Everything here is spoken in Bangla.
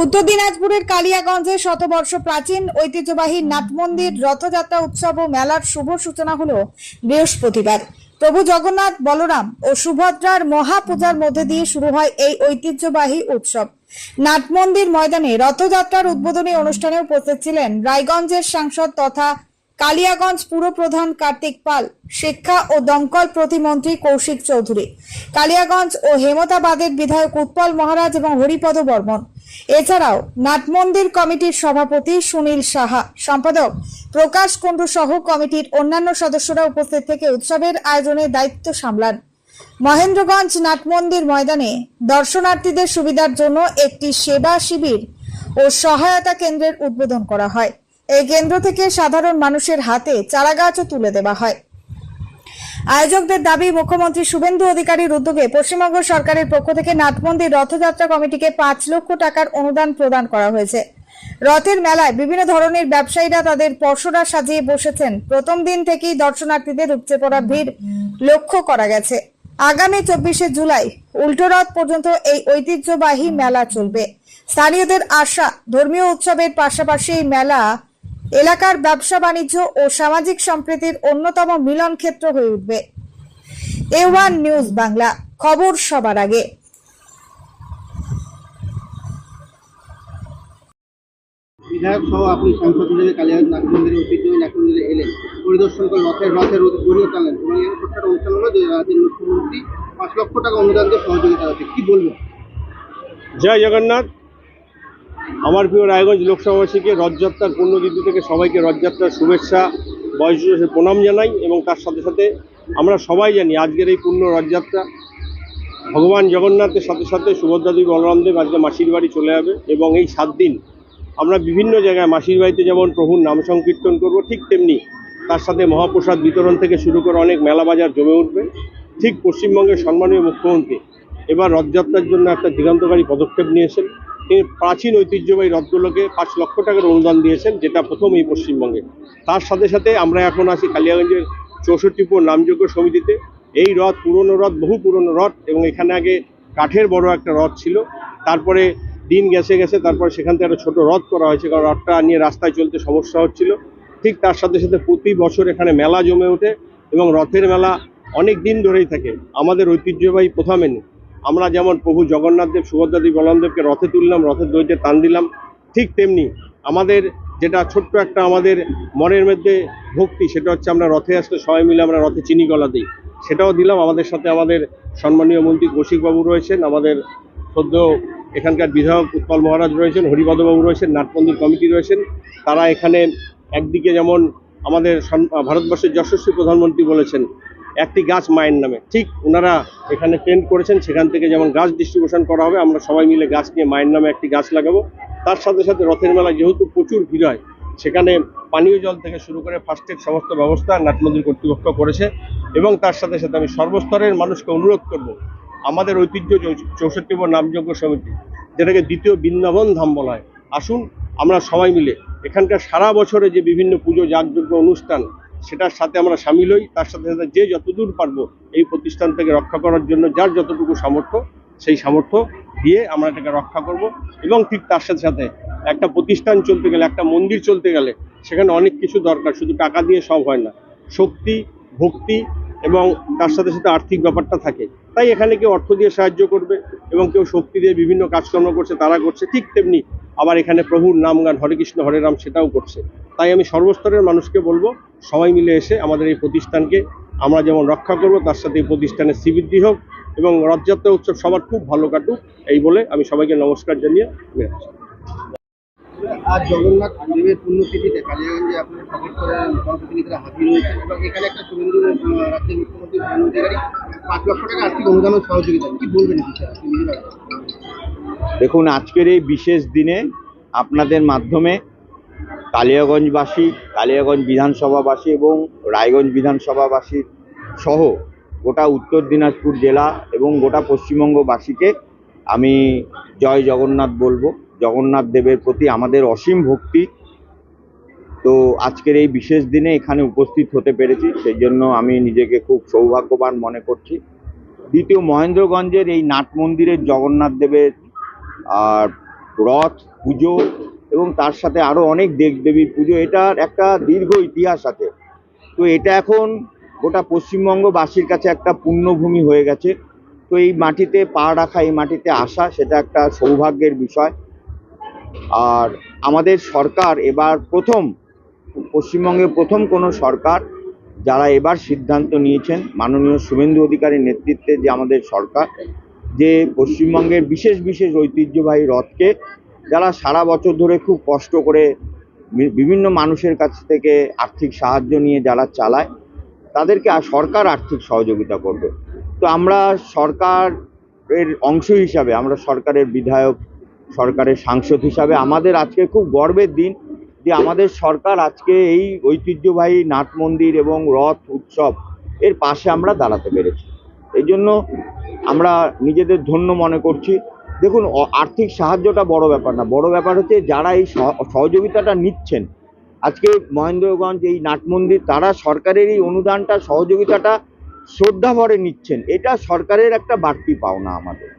উত্তর দিনাজপুরের কালিয়াগঞ্জে শতবর্ষ প্রাচীন ঐতিহ্যবাহী নাট মন্দির রথযাত্রা উৎসব ও মেলার শুভ সূচনা হলো বৃহস্পতিবার। প্রভু জগন্নাথ, বলরাম ও সুভদ্রার মহাপূজার মধ্যে দিয়ে শুরু হয় এই ঐতিহ্যবাহী উৎসব। নাট মন্দির ময়দানে রথযাত্রার উদ্বোধনী অনুষ্ঠানে উপস্থিত ছিলেন রায়গঞ্জের সাংসদ তথা কালিয়াগঞ্জ পুরপ্রধান কার্তিক পাল, শিক্ষা ও দমকল প্রতিমন্ত্রী কৌশিক চৌধুরী, কালিয়াগঞ্জ ও হেমতাবাদের বিধায়ক উৎপল মহারাজ এবং হরিপদ বর্মন। এছাড়াও নাটমন্দির কমিটির সভাপতি সুনীল সাহা, সম্পাদক প্রকাশ কুণ্ডু সহ কমিটির অন্যান্য সদস্যরা উপস্থিত থেকে উৎসবের আয়োজনের দায়িত্ব সামলান। মহেন্দ্রগঞ্জ নাটমন্দির ময়দানে দর্শনার্থীদের সুবিধার জন্য একটি সেবা শিবির ও সহায়তা কেন্দ্রের উদ্বোধন করা হয়। এই কেন্দ্র থেকে সাধারণ মানুষের হাতে চারাগাছও তুলে দেওয়া হয়। আয়োজকদের দাবি, মুখ্যমন্ত্রী শুভেন্দু অধিকারীর উদ্যোগে পশ্চিমবঙ্গ সরকারের পক্ষ থেকে নাটমন্দির রথযাত্রা কমিটিকে 5 লক্ষ টাকার অনুদান প্রদান করা হয়েছে। রথের মেলায় বিভিন্ন ধরনের ব্যবসায়ীরা তাদের পসরা সাজিয়ে বসেছেন। প্রথম দিন থেকেই দর্শনার্থীদের উপচে পড়া ভিড় লক্ষ্য করা গেছে। আগামী 24শে জুলাই উল্টো রথ পর্যন্ত এই ঐতিহ্যবাহী মেলা চলবে। স্থানীয়দের আশা, ধর্মীয় উৎসবের পাশাপাশি এই মেলা এলাকার ব্যবসা বাণিজ্য ও সামাজিক সম্প্রীতির অন্যতম মিলন ক্ষেত্র হয়ে উঠবে। A1 নিউজ বাংলা, খবর সবার আগে। বিধায়ক সহ আপনি সাংসদ হিসেবে কালিয়াগঞ্জ নাটমন্দিরের ঐতিহ্যবাহী নাটমন্দিরে এলেন, পরিদর্শন করে রথের গড়িয়ে টানলেন এবং এর ছোট্ট অনুষ্ঠান হলো যে রাজ্যের মুখ্যমন্ত্রী 5 লক্ষ টাকা অনুদান দিয়ে সহযোগিতা করছে। কি বলবেন? জয় জগন্নাথ। আমার প্রিয় রায়গঞ্জ লোকসভাবাসীকে রথযাত্রার পুণ্যতিথি থেকে সবাইকে রথযাত্রার শুভেচ্ছা বয়োজ্যেষ্ঠ প্রণাম জানাই এবং তার সাথে সাথে আমরা সবাই জানি আজকের এই পূর্ণ রথযাত্রা ভগবান জগন্নাথের সাথে সাথে সুভদ্রাদেবী বলরামদেব আজকে মাসির বাড়ি চলে যাবে এবং এই 7 দিন আমরা বিভিন্ন জায়গায় মাসির বাড়িতে যেমন প্রভুর নাম সংকীর্তন করব, ঠিক তেমনি তার সাথে মহাপ্রসাদ বিতরণ থেকে শুরু করে অনেক মেলা বাজার জমে উঠবে। ঠিক পশ্চিমবঙ্গের সম্মানীয় মুখ্যমন্ত্রী এবার রথযাত্রার জন্য একটা দিগন্তকারী পদক্ষেপ নিয়েছেন। তিনি প্রাচীন ঐতিহ্যবাহী রথগুলোকে 5 লক্ষ টাকার অনুদান দিয়েছেন, যেটা প্রথম এই পশ্চিমবঙ্গে। তার সাথে সাথে আমরা এখন আছি কালিয়াগঞ্জের 64 নামযোগ্য সমিতিতে। এই রথ পুরনো রথ, বহু পুরনো রথ, এবং এখানে আগে কাঠের বড় একটা রথ ছিল। তারপরে দিন গেছে তারপরে সেখান থেকে একটা ছোটো রথ করা হয়েছে, কারণ রথটা নিয়ে রাস্তায় চলতে সমস্যা হচ্ছিল। ঠিক তার সাথে সাথে প্রতি বছর এখানে মেলা জমে ওঠে এবং রথের মেলা অনেক দিন ধরেই থাকে আমাদের ঐতিহ্যবাহী প্রথা মেনে। আমরা যেমন প্রভু জগন্নাথদেব, সুভদ্রাদেবী, বলরামদেবকে রথে তুললাম, রথের দড়িতে টান দিলাম, ঠিক তেমনি আমাদের যেটা ছোট্ট একটা আমাদের মনের মধ্যে ভক্তি, সেটা হচ্ছে আমরা রথে আসলে সবাই মিলে আমরা রথে চিনি গলা দিই, সেটাও দিলাম। আমাদের সাথে আমাদের সম্মানীয় মন্ত্রী কৌশিকবাবু রয়েছেন, আমাদের সদ্য এখানকার বিধায়ক উৎপল মহারাজ রয়েছেন, হরিপদবাবু রয়েছেন, নাটমন্দির কমিটি রয়েছেন। তারা এখানে একদিকে যেমন আমাদের ভারতবর্ষের যশস্বী প্রধানমন্ত্রী বলেছেন একটি গাছ মায়ের নামে, ঠিক ওনারা এখানে টেন্ট করেছেন, সেখান থেকে যেমন গাছ ডিস্ট্রিবিউশন করা হবে, আমরা সবাই মিলে গাছ নিয়ে মায়ের নামে একটি গাছ লাগাবো। তার সাথে সাথে রথের মেলায় যেহেতু প্রচুর ভিড় হয়, সেখানে পানীয় জল থেকে শুরু করে ফার্স্ট এড সমস্ত ব্যবস্থা নাটমন্দির কর্তৃপক্ষ করেছে। এবং তার সাথে সাথে আমি সর্বস্তরের মানুষকে অনুরোধ করব, আমাদের ঐতিহ্য 64 নামযোগ্য সমিতি, যেটাকে দ্বিতীয় বৃন্দাবন ধাম বলা হয়, আসুন আমরা সবাই মিলে এখানকার সারা বছরে যে বিভিন্ন পুজো যাগযজ্ঞ অনুষ্ঠান, সেটার সাথে আমরা সামিল হই। তার সাথে সাথে যে যতদূর পারবো এই প্রতিষ্ঠান থেকে রক্ষা করার জন্য যার যতটুকু সামর্থ্য, সেই সামর্থ্য দিয়ে আমরা এটাকে রক্ষা করব। এবং ঠিক তার সাথে সাথে একটা প্রতিষ্ঠান চলতে গেলে, একটা মন্দির চলতে গেলে সেখানে অনেক কিছু দরকার, শুধু টাকা দিয়ে সব হয় না। শক্তি, ভক্তি এবং তার সাথে সাথে আর্থিক ব্যাপারটা থাকে। তাই এখানে কেউ অর্থ দিয়ে সাহায্য করবে এবং কেউ শক্তি দিয়ে বিভিন্ন কাজকর্ম করছে, তারা করছে। ঠিক তেমনি আবার এখানে প্রভুর নাম গান, হরে কৃষ্ণ হরে রাম, সেটাও করছে। তাই আমি সর্বস্তরের মানুষকে বলবো, সবাই মিলে এসে আমাদের এই প্রতিষ্ঠানকে আমরা যেমন রক্ষা করব, তার সাথে এই প্রতিষ্ঠানের শ্রীবৃদ্ধি হোক এবং রথযাত্রা উৎসব সবার খুব ভালো কাটুক, এই বলে আমি সবাইকে নমস্কার জানিয়ে রাখছি। আজ জগন্নাথ দেবের পুণ্যতিথিতে কালিয়াগঞ্জে আপনার প্রতিনিধিরা হাজির হয়েছেন এবং এখানে একটা শুভেন্দু রাজ্যের মুখ্যমন্ত্রী শুভেন্দু অধিকারী 5 লক্ষ টাকা আর্থিক অনুদান ও সহযোগিতা। কি বলবেন? দেখুন, আজকের এই বিশেষ দিনে আপনাদের মাধ্যমে কালিয়াগঞ্জবাসী, কালিয়াগঞ্জ বিধানসভাবাসী এবং রায়গঞ্জ বিধানসভাবাসী সহ গোটা উত্তর দিনাজপুর জেলা এবং গোটা পশ্চিমবঙ্গবাসীকে আমি জয় জগন্নাথ বলবো। জগন্নাথ দেবের প্রতি আমাদের অসীম ভক্তি। তো আজকের এই বিশেষ দিনে এখানে উপস্থিত হতে পেরেছি, সেই জন্য আমি নিজেকে খুব সৌভাগ্যবান মনে করছি। দ্বিতীয়, মহেন্দ্রগঞ্জের এই নাট মন্দিরের জগন্নাথ দেবের আর রথ পুজো এবং তার সাথে আরও অনেক দেবদেবীর পুজো, এটার একটা দীর্ঘ ইতিহাস আছে। তো এটা এখন গোটা পশ্চিমবঙ্গবাসীর কাছে একটা পুণ্যভূমি হয়ে গেছে। তো এই মাটিতে পা রাখা, এই মাটিতে আসা, সেটা একটা সৌভাগ্যের বিষয়। আর আমাদের সরকার এবার পশ্চিমবঙ্গে প্রথম কোনো সরকার যারা এবার সিদ্ধান্ত নিয়েছেন, মাননীয় শুভেন্দু অধিকারীর নেতৃত্বে যে আমাদের সরকার, যে পশ্চিমবঙ্গের বিশেষ বিশেষ ঐতিহ্যবাহী রথকে যারা সারা বছর ধরে খুব কষ্ট করে বিভিন্ন মানুষের কাছ থেকে আর্থিক সাহায্য নিয়ে যারা চালায়, তাদেরকে সরকার আর্থিক সহযোগিতা করবে। তো আমরা সরকারের অংশ হিসাবে, আমরা সরকারের বিধায়ক, সরকারের সাংসদ হিসাবে আমাদের আজকে খুব গর্বের দিন যে আমাদের সরকার আজকে এই ঐতিহ্যবাহী নাট মন্দির এবং রথ উৎসব এর পাশে আমরা দাঁড়াতে পেরেছি। এই জন্য আমরা নিজেদের ধন্য মনে করছি। দেখুন, আর্থিক সাহায্যটা বড় ব্যাপার না, বড় ব্যাপার হচ্ছে যারা এই সহযোগিতাটা নিচ্ছেন। আজকে মহেন্দ্রগঞ্জ এই নাট মন্দির, তারা সরকারের এই অনুদানটা, সহযোগিতাটা শ্রদ্ধা ভরে নিচ্ছেন। এটা সরকারের একটা বাড়তি পাওনা আমাদের।